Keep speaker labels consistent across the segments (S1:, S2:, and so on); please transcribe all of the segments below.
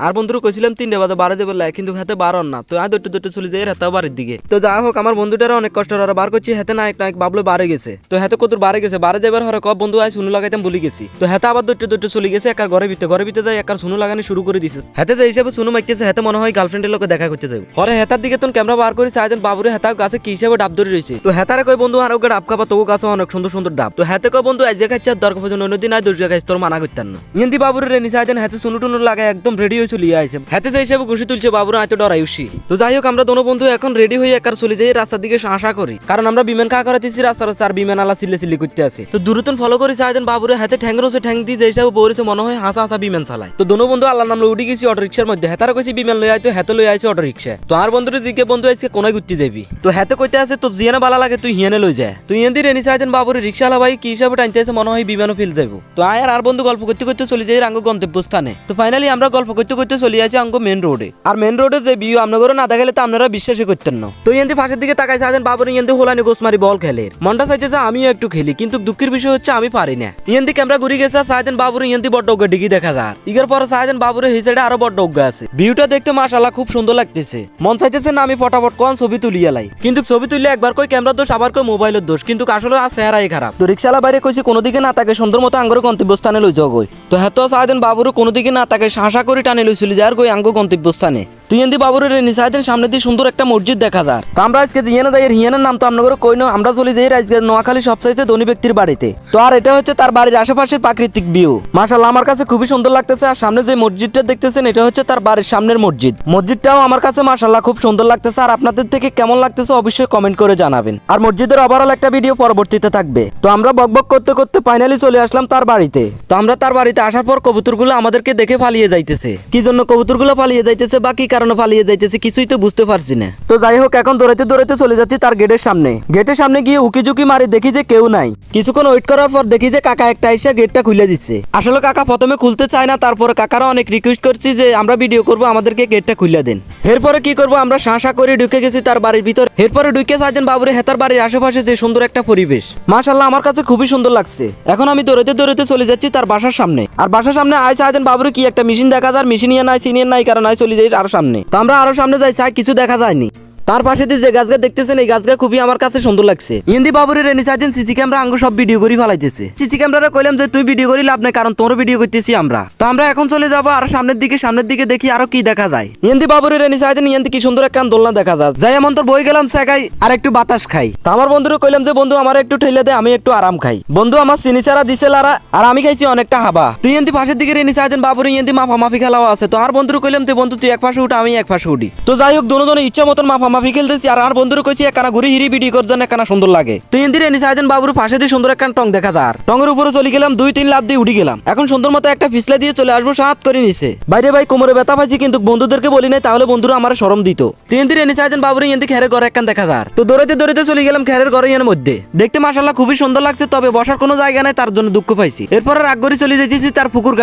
S1: আর বন্ধুরা কইছিলাম 3টা বাজে বাড়ি যাবে লাই, কিন্তু হাতে বারণ না। তো আমি দৌড়তে চলে যাই হাতে বাড়ির দিকে। তো যা হোক আমার বন্ধুটারা অনেক কষ্ট আর বার করছি, হাতে নায়ক নায়ক বাবলো বাড়ে গেছে। তো হাতে কত বাড়ে গেছে, বাড়ে যাবার হরে কব বন্ধু আই শুনু লাগাইতাম ভুলে গেছি। তো হাতে আবার দৌড়তে চলে গেছে একার ঘরের ভিতরে যাই একার শুনু লাগানি শুরু করে দিছে। হাতে যে হিসাবে শুনু মাইতেছে, হাতে মনে হয় গার্লফ্রেন্ডের লোকে দেখা করতে যাবে। হরে হাতার দিকে তখন ক্যামেরা বার করে চাইতেন বাবুরে হাতা গাছে কি হিসাবে ডাব ধরে রয়েছে। তো হাতারে কই বন্ধু আর ওকে ডাব খাবা, তো গাছে অনেক সুন্দর সুন্দর ডাব। তো হাতে কই বন্ধু আজ খাইছে দরকার পর্যন্ত অন্যদিন আয় দর্জা খাইছে তোর মানা করতেন না। ইন্দি বাবুরে রেনি চাইতেন হাতে শুনু টুনু লাগায় একদম রেডি হয়ে চলিয়ে আইছে। হাতে যে হিসাবে খুশি তুলছে বাবুরা আয় তো ডরাইছি। তো যাই হোক আমরা দোনো বন্ধু এখন রেডি হয়ে একার চলে যাই রাস্তার দিকে আশা করি, কারণ আমরা বিমান খা করাতেছি রাস্তার চার বিমান আলা চিল্লে করতে আছে। তো দূরতন ফলো করে চাইতেন বাবুরে হাতে ঠ্যাং রয়েছে, ঠ্যাং দিয়ে যে হিসাবে বলেছে মনে হয় হাসা হাসা বিমান চালায়। তো দোনো বন্ধু আল্লাহ নামলে উঠে গেছি অটো রিক্সার মধ্যে। হাতারা কইছি বিমান লই আইতো, হাতে লই আইছে অটো রিক্সা। তো আর বন্ধুরে জিজ্ঞে বন্ধু আজকে কোনায় ঘুরতে যাবি। তো হাতে কইতে আছে তো জিয়ানে বালা লাগে তুই হিয়ানে লই যায়। তুই এন্দি রেনি চাইতেন বাবুরে রিক্সাওয়ালা ভাই কি হিসাবে টানতে আছে মনে হয় বিমানও ফেল যাবো। তো আর বন্ধু গল্প করতে চলে যাই আঙ্গ গন্তব্যস্থানে। তো ফাইনালি আমরা গল্প করতে চলে যাচ্ছি আঙ্গ মেন রোডে। আর মেন রোডে যে ভিউ আপনাদের না দেখালে তো আপনারা বিশ্বাসই করতেন না। তো এন্দি ফাঁসের দিকে তাকাই চাইতেন বাবুরে এন্দি হোলানি গোসমারি বল খেলে মনটা চাইতেছে আমিও একটু খেলি, কিন্তু দুঃখের বিষয় হচ্ছে আমি পারি না। এন্দি ক্যামেরা ঘুরে গেছে চাইতেন বাবুরে এন্দি বড় উগ্গা ডিগি দেখা যায়। ইগের পরে চাইতেন বাবুরে এই সাইডে আরো বড় উগ্গা আছে। ভিউটা দেখতে মাশাআল্লাহ খুব সুন্দর লাগতেছে। মন চাইতেছে না আমি ফটাফট কোন ছবি তুলিয়া লাই, কিন্তু ছবি তুললে একবার কই ক্যামেরার দোষ আবার কই মোবাইলের দোষ, কিন্তু আসলে আর চেহারাই খারাপ। তো রিক্সালা বাইরে কইছি কোনো দিকে না তাকে সুন্দর মতো আঙ্গর গন্তব্যস্থানে লই যাও গই। তো হেত চাইতেন বাবুরে কোনো দিকে না তাকে শাসা করে টানে লইছিল যার কই আঙ্গ গন্তব্যস্থানে। তুই এন্দি বাবুরে রেনি চাইতেন সামনে দিয়ে সুন্দর একটা মসজিদ দেখা যায়। তো আমরা আজকে জিয়ানা যাই হিয়ানের নাম তো আপনাদের কই না, আমরা চলে যাই আজকে নোয়াখালী সবচাইতে ধনী ব্যক্তির বাড়িতে। তো আর এটা হচ্ছে তার বাড়ির আশেপাশের প্রাকৃতিক ভিউ। মাশাআল্লাহ আমার কাছে খুবই সুন্দর লাগতেছে। আর সামনে যে মসজিদটা দেখতেছেন এটা হচ্ছে তার বাড়ির সামনের মসজিদ। মসজিদটাও আমার কাছে মাশাআল্লাহ খুব সুন্দর লাগতেছে। আর আপনাদের থেকে কেমন লাগতেছে অবশ্যই কমেন্ট করে জানাবেন। আর মসজিদের ওভারঅল একটা ভিডিও পরবর্তীতে থাকবে। তো আমরা বকবক করতে ফাইনালি চলে আসলাম তার বাড়িতে। তো আমরা তার বাড়িতে আসার পর কবুতরগুলো আমাদেরকে দেখে পালিয়ে যাইতেছে। কি জন্য কবুতরগুলো পালিয়ে যাইতেছে বা কি কারণে পালিয়ে যাইতেছে কিছুই তো বুঝতে পারছি না। তো যাই হোক এখন দৌড়াইতে চলে যাচ্ছি তার গেটের সামনে গিয়ে উকি ঝুঁকি মারি দেখি যে কেউ নাই। কিছুক্ষণ ওয়েট করার পর দেখি যে কাকা একটা এসে গেটটা খুলে দিচ্ছে। আসলে কাকা প্রথমে খুলতে চায় না, তারপরে কাকারা অনেক রিকোয়েস্ট করছি যে আমরা ভিডিও করবো আমাদেরকে গেটটা খুলে দেন। এরপরে কি করবো আমরা শাঁসা করে ঢুকে গেছি তার বাড়ির ভিতর। এরপরে ঢুকে চাইতেন বাবুরে হেতার বাড়ির আশেপাশে যে সুন্দর একটা পরিবেশ মাশাআল্লাহ আমার কাছে খুবই সুন্দর লাগছে। এখন আমি দৌড়াইতে চলে যাচ্ছি তার বাসার সামনে। আর বাসার সামনে আয় চাইতেন বাবুরে কি একটা মেশিন দেখা যায়, মেশিন নাই সিনিয়র নাই কারণ আয় চলে যাই আরো সামনে। তো আমরা আরো সামনে যাই চাই কিছু দেখা যায়নি। তার পাশে দিয়ে যে গাছগা দেখতেছেন এই গাছগা খুবই আমার কাছে সুন্দর লাগছে। ইন্দি বাবুরে রেনি চাইতেন সিসি ক্যামেরা আঙ্গু সব ভিডিও করে ফেলাইতেছে। সিসি ক্যামেরা কইলাম যে তুই ভিডিও করি লাভ নাই, কারণ তোর ভিডিও করতেছি আমরা। তো আমরা এখন চলে যাবো আরো সামনের দিকে দেখি আরো কি দেখা যায়। ইন্দি বাবুরে রেনি চাইতেন ইন্দি কি সুন্দর একটা দোলনা দেখা যায়। যাই এমন তোর বই গেলাম সেকাই আর একটু বাতাস খাই। তো আমার বন্ধুরে কইলাম যে বন্ধু আমার একটু ঠেলে দে আমি একটু আরাম খাই। বন্ধু আমার চিনি ছাড়া দিছে লারা আর আমি খাইছি অনেকটা হাবা। তুই ইন্দি পাশের দিকে রেনি চাইতেন বাবুরে ইন্দি মাফামাফি খেলাও আছে। তো আর বন্ধুরে কইলাম যে বন্ধু তুই এক পাশে উঠ আমি এক পাশে উঠি। তো যাই হোক দুজনে ইচ্ছা মতন মাফামাফি খেলতেছি। আর বন্ধুরে কইছি একখানা ঘুরে হিরি ভিডিও করছেন একখানা সুন্দর লাগে। তুই ইন্দিরে এনে চাইতেন বাবুর পাশে দিয়ে সুন্দর একটা টং দেখা তার টঙের উপরে চলে গেলাম 2-3 লাফ দিয়ে উঠে গেলাম। এখন সুন্দর মতো একটা ফিসলা দিয়ে চলে আসবো সাত করে নিছে। বাইরে ভাই কোমরে ব্যথা পাইছি, কিন্তু বন্ধুদেরকে বলি নাই তাহলে বন্ধুরা আমার শরম দিত। তুই ইন্দিরে এনে চাইতেন বাবুরে ইন্দি খেরের ঘরে একখান দেখা তার। তো দৌড়াইতে চলে গেলাম খেরের ঘরে এর মধ্যে। দেখতে মাশাআল্লাহ খুবই সুন্দর লাগছে, তবে বসার কোনো জায়গা নাই তার জন্য দুঃখ পাইছি। এরপর রাগ করে চলে যেতেছি তার পুকুর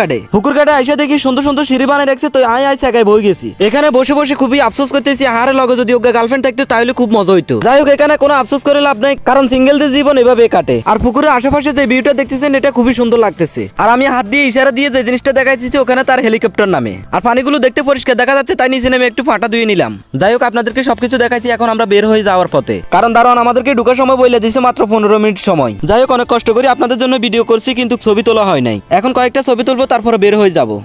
S1: কাটে আইসা দেখি সুন্দর সুন্দর সিঁড়ি বানাই রাখছে। তো আয় জায়গায় বই গেছি। এখানে বসে খুবই আফসোস করতেছি হারে লগে যদি ওকে গার্লফ্রেন্ড থাকতো তাহলে খুব মজা হইতো। যাই হোক এখানে কোনো আফসোস করে লাভ নাই, কারণ সিঙ্গেলদের জীবন এভাবে কাটে। আর পুকুরের আশেপাশে যে ভিউটা দেখতেছেন এটা খুবই সুন্দর লাগতেছে। আর আমি হাত দিয়ে ইশারা দিয়ে যে জিনিসটা দেখাইছি ওখানে তার হেলিকপ্টার নামে। আর পানিগুলো দেখতে পরিষ্কার দেখা যাচ্ছে, তাই নিচে নেমে একটু ফাটা ধুয়ে নিলাম। যাই হোক আপনাদেরকে সবকিছু দেখাইছি, এখন আমরা বের হয়ে যাওয়ার পথে, কারণ দারোয়ান আমাদেরকে ঢুকার সময় বলে দিয়েছে মাত্র 15 মিনিট সময়। যাই হোক অনেক কষ্ট করে আপনাদের জন্য ভিডিও করছি, কিন্তু ছবি তোলা হয় নাই। এখন কয়েকটা ছবি তুলবো তারপরে বের হয়ে যাবো।